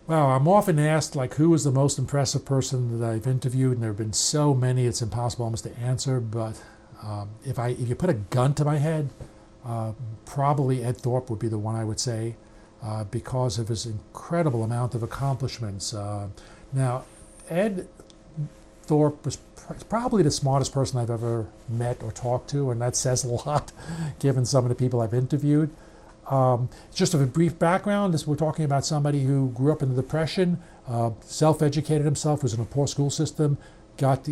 Wow, I'm often asked like who is the most impressive person that I've interviewed, and there have been so many it's impossible almost to answer. But if you put a gun to my head, uh, probably Ed Thorp would be the one I would say, because of his incredible amount of accomplishments. Now, Ed Thorpe was probably the smartest person I've ever met or talked to, and that says a lot given some of the people I've interviewed. Just a brief background, we're talking about somebody who grew up in the Depression, self-educated himself, was in a poor school system, taught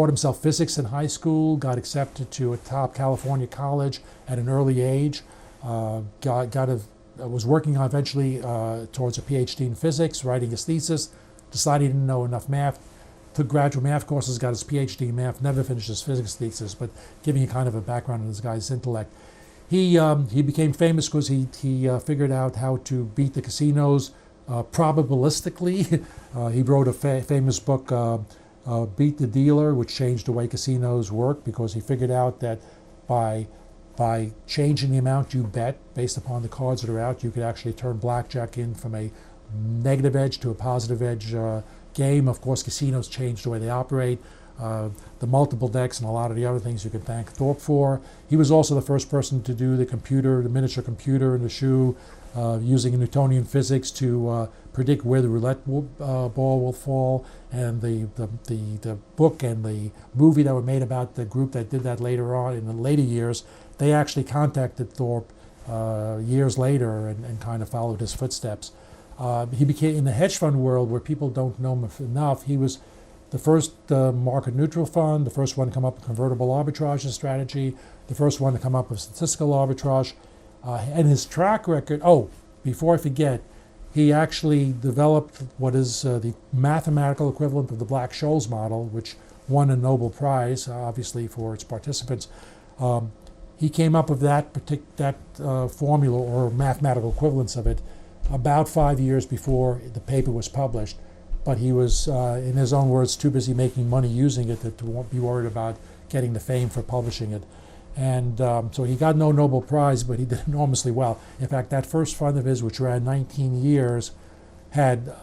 himself physics in high school, got accepted to a top California college at an early age, was working on eventually towards a PhD in physics, writing his thesis, decided he didn't know enough math, took graduate math courses, got his PhD in math, never finished his physics thesis, but giving you kind of a background on this guy's intellect. He became famous because he figured out how to beat the casinos probabilistically. He wrote a famous book, Beat the Dealer, which changed the way casinos work because he figured out that by changing the amount you bet based upon the cards that are out, you could actually turn blackjack in from a negative edge to a positive edge game. Of course, casinos changed the way they operate. The multiple decks and a lot of the other things you can thank Thorpe for. He was also the first person to do the miniature computer in the shoe, using Newtonian physics to predict where the roulette ball will fall. And the book and the movie that were made about the group that did that later on in the later years, they actually contacted Thorpe years later and kind of followed his footsteps. He became, in the hedge fund world where people don't know him enough, he was the first market neutral fund, the first one to come up with convertible arbitrage strategy, the first one to come up with statistical arbitrage. And his track record, before I forget, he actually developed what is the mathematical equivalent of the Black-Scholes model, which won a Nobel Prize, obviously, for its participants. He came up with that formula or mathematical equivalence of it about 5 years before the paper was published. But he was, in his own words, too busy making money using it to be worried about getting the fame for publishing it. And so he got no Nobel Prize, but he did enormously well. In fact, that first fund of his, which ran 19 years, had,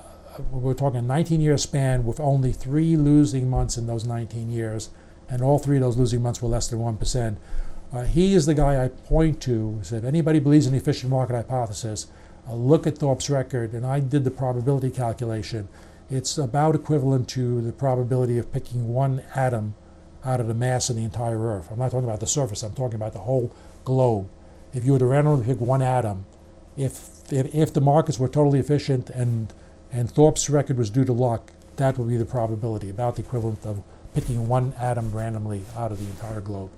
we're talking a 19-year span with only 3 losing months in those 19 years, and all 3 of those losing months were less than 1%. He is the guy I point to. So if anybody believes in the efficient market hypothesis, look at Thorpe's record, and I did the probability calculation. It's about equivalent to the probability of picking one atom out of the mass of the entire Earth. I'm not talking about the surface, I'm talking about the whole globe. If you were to randomly pick one atom, if the markets were totally efficient and Thorpe's record was due to luck, that would be the probability, about the equivalent of picking one atom randomly out of the entire globe.